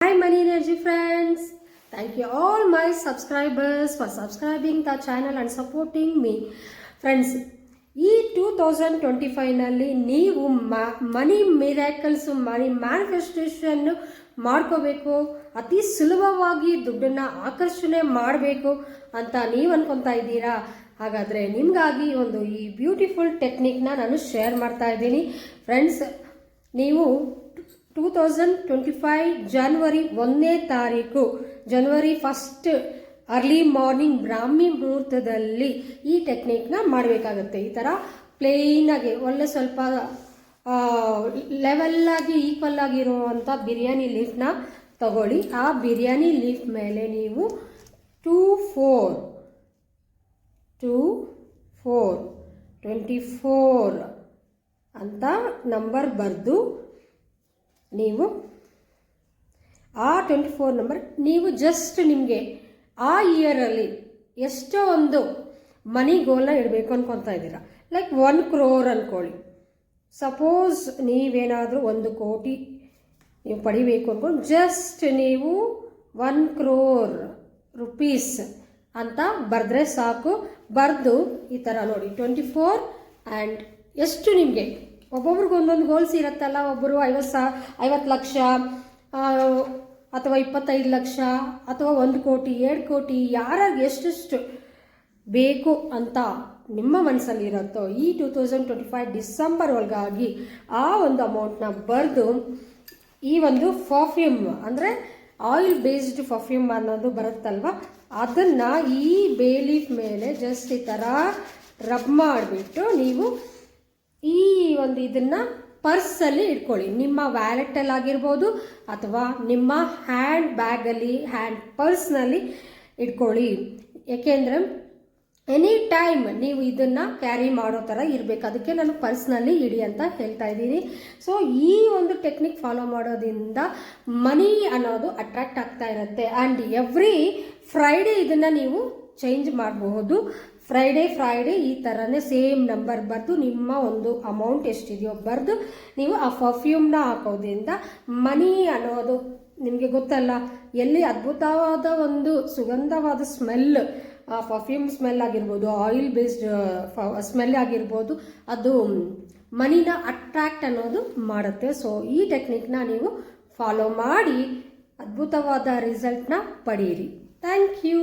Hi Money Energy friends, thank you all my subscribers for subscribing the channel and supporting me. Friends, ಈ 2025ನಲ್ಲಿ ನೀವು ಮನಿ miracles ಮನಿ manifestation ಮಾಡ್ಕೋಬೇಕು, ಅತಿ ಸುಲಭವಾಗಿ ದುಡ್ಡನ್ನು ಆಕರ್ಷಣೆ ಮಾಡಬೇಕು ಅಂತ ನೀವು ಅನ್ಕೊತಾ ಇದ್ದೀರಾ. ಹಾಗಾದರೆ ನಿಮಗಾಗಿ ಈ ಬ್ಯೂಟಿಫುಲ್ ಟೆಕ್ನಿಕ್ನ ನಾನು ಶೇರ್ ಮಾಡ್ತಾ ಇದ್ದೀನಿ. ಫ್ರೆಂಡ್ಸ್, ನೀವು 2025 ಜನವರಿ 1ನೇ ತಾರೀಕು ಜನವರಿ 1 ಅರ್ಲಿ ಮಾರ್ನಿಂಗ್ ಬ್ರಾಹ್ಮಿ ಮುಹೂರ್ತದಲ್ಲಿ ಈ ಟೆಕ್ನಿಕ್ನ ಮಾಡಬೇಕಾಗುತ್ತೆ. ಈ ಥರ ಪ್ಲೇನಾಗಿ ಒಳ್ಳೆ ಸ್ವಲ್ಪ ಲೆವೆಲ್ಲಾಗಿ ಈಕ್ವಲ್ ಆಗಿರುವಂಥ ಬಿರಿಯಾನಿ ಲೀಫ್ನ ತಗೊಳ್ಳಿ. ಆ ಬಿರಿಯಾನಿ ಲೀಫ್ ಮೇಲೆ ನೀವು 24 ಅಂತ ನಂಬರ್ ಬರೆದು ನೀವು ಆ 24 ನಂಬರ್ ನೀವು ಜಸ್ಟ್ ನಿಮಗೆ ಆ ಇಯರಲ್ಲಿ ಎಷ್ಟೋ ಒಂದು ಮನಿ ಗೋಲ್ನ ಇಡಬೇಕು ಅನ್ಕೊತಾ ಇದ್ದೀರಾ. ಲೈಕ್ 1 crore ಅಂದ್ಕೊಳ್ಳಿ. ಸಪೋಸ್ ನೀವೇನಾದರೂ 1 ಕೋಟಿ ನೀವು ಪಡಿಬೇಕು ಅಂದ್ಕೊಂಡು ಜಸ್ಟ್ ನೀವು 1 crore rupees ಅಂತ ಬರೆದ್ರೆ ಸಾಕು. ಬರೆದು ಈ ಥರ ನೋಡಿ 24 ಆ್ಯಂಡ್ ಎಷ್ಟು ನಿಮಗೆ ಒಬ್ಬೊಬ್ರಿಗೆ ಒಂದೊಂದು ಗೋಲ್ಸ್ ಇರುತ್ತಲ್ಲ. ಒಬ್ಬರು 50 ಲಕ್ಷ ಅಥವಾ 25 ಲಕ್ಷ ಅಥವಾ 1 ಕೋಟಿ 2 ಕೋಟಿ ಯಾರಿಗೆ ಎಷ್ಟೆಷ್ಟು ಬೇಕು ಅಂತ ನಿಮ್ಮ ಮನಸ್ಸಲ್ಲಿ ಇರುತ್ತೋ ಈ 2025 ಡಿಸೆಂಬರ್ ಒಳಗಾಗಿ ಆ ಒಂದು ಅಮೌಂಟ್ನ ಬರೆದು ಈ ಒಂದು ಪರ್ಫ್ಯೂಮ್ ಅಂದರೆ ಆಯಿಲ್ ಬೇಸ್ಡ್ ಪರ್ಫ್ಯೂಮ್ ಅನ್ನೋದು ಬರುತ್ತಲ್ವ, ಅದನ್ನು ಈ ಬೇ ಲೀಫ್ ಮೇಲೆ ಜಸ್ಟ್ ಈ ಥರ ರಬ್ ಮಾಡಿಬಿಟ್ಟು ನೀವು ಈ ಇದನ್ನು ಪರ್ಸಲ್ಲಿ ಇಟ್ಕೊಳ್ಳಿ. ನಿಮ್ಮ ವ್ಯಾಲೆಟಲ್ಲಿ ಆಗಿರ್ಬೋದು ಅಥವಾ ನಿಮ್ಮ ಹ್ಯಾಂಡ್ ಬ್ಯಾಗಲ್ಲಿ ಪರ್ಸ್ನಲ್ಲಿ ಇಟ್ಕೊಳ್ಳಿ. ಏಕೆಂದರೆ ಎನಿ ಟೈಮ್ ನೀವು ಇದನ್ನು ಕ್ಯಾರಿ ಮಾಡೋ ಥರ ಇರಬೇಕು. ಅದಕ್ಕೆ ನಾನು ಪರ್ಸ್ನಲ್ಲಿ ಇಡಿ ಅಂತ ಹೇಳ್ತಾ ಇದ್ದೀನಿ. ಸೊ ಈ ಒಂದು ಟೆಕ್ನಿಕ್ ಫಾಲೋ ಮಾಡೋದ್ರಿಂದ ಮನಿ ಅನ್ನೋದು ಅಟ್ರಾಕ್ಟ್ ಆಗ್ತಾ ಇರುತ್ತೆ. ಆ್ಯಂಡ್ ಎವ್ರಿ ಫ್ರೈಡೇ ಇದನ್ನು ನೀವು ಚೇಂಜ್ ಮಾಡಬಹುದು. ಫ್ರೈಡೇ ಈ ಥರನೇ ಸೇಮ್ ನಂಬರ್ ಬರೆದು ನಿಮ್ಮ ಒಂದು ಅಮೌಂಟ್ ಎಷ್ಟಿದೆಯೋ ಬರೆದು ನೀವು ಆ ಪರ್ಫ್ಯೂಮ್ನ ಹಾಕೋದ್ರಿಂದ ಮನಿ ಅನ್ನೋದು ನಿಮಗೆ ಗೊತ್ತಲ್ಲ, ಎಲ್ಲಿ ಅದ್ಭುತವಾದ ಒಂದು ಸುಗಂಧವಾದ ಸ್ಮೆಲ್, ಪರ್ಫ್ಯೂಮ್ ಸ್ಮೆಲ್ ಆಗಿರ್ಬೋದು, ಆಯಿಲ್ ಬೇಸ್ಡ್ ಸ್ಮೆಲ್ ಆಗಿರ್ಬೋದು, ಅದು ಮನಿನ ಅಟ್ರಾಕ್ಟ್ ಅನ್ನೋದು ಮಾಡುತ್ತೆ. ಸೊ ಈ ಟೆಕ್ನಿಕ್ನ ನೀವು ಫಾಲೋ ಮಾಡಿ ಅದ್ಭುತವಾದ ರಿಸಲ್ಟ್ನ ಪಡೀರಿ. Thank you.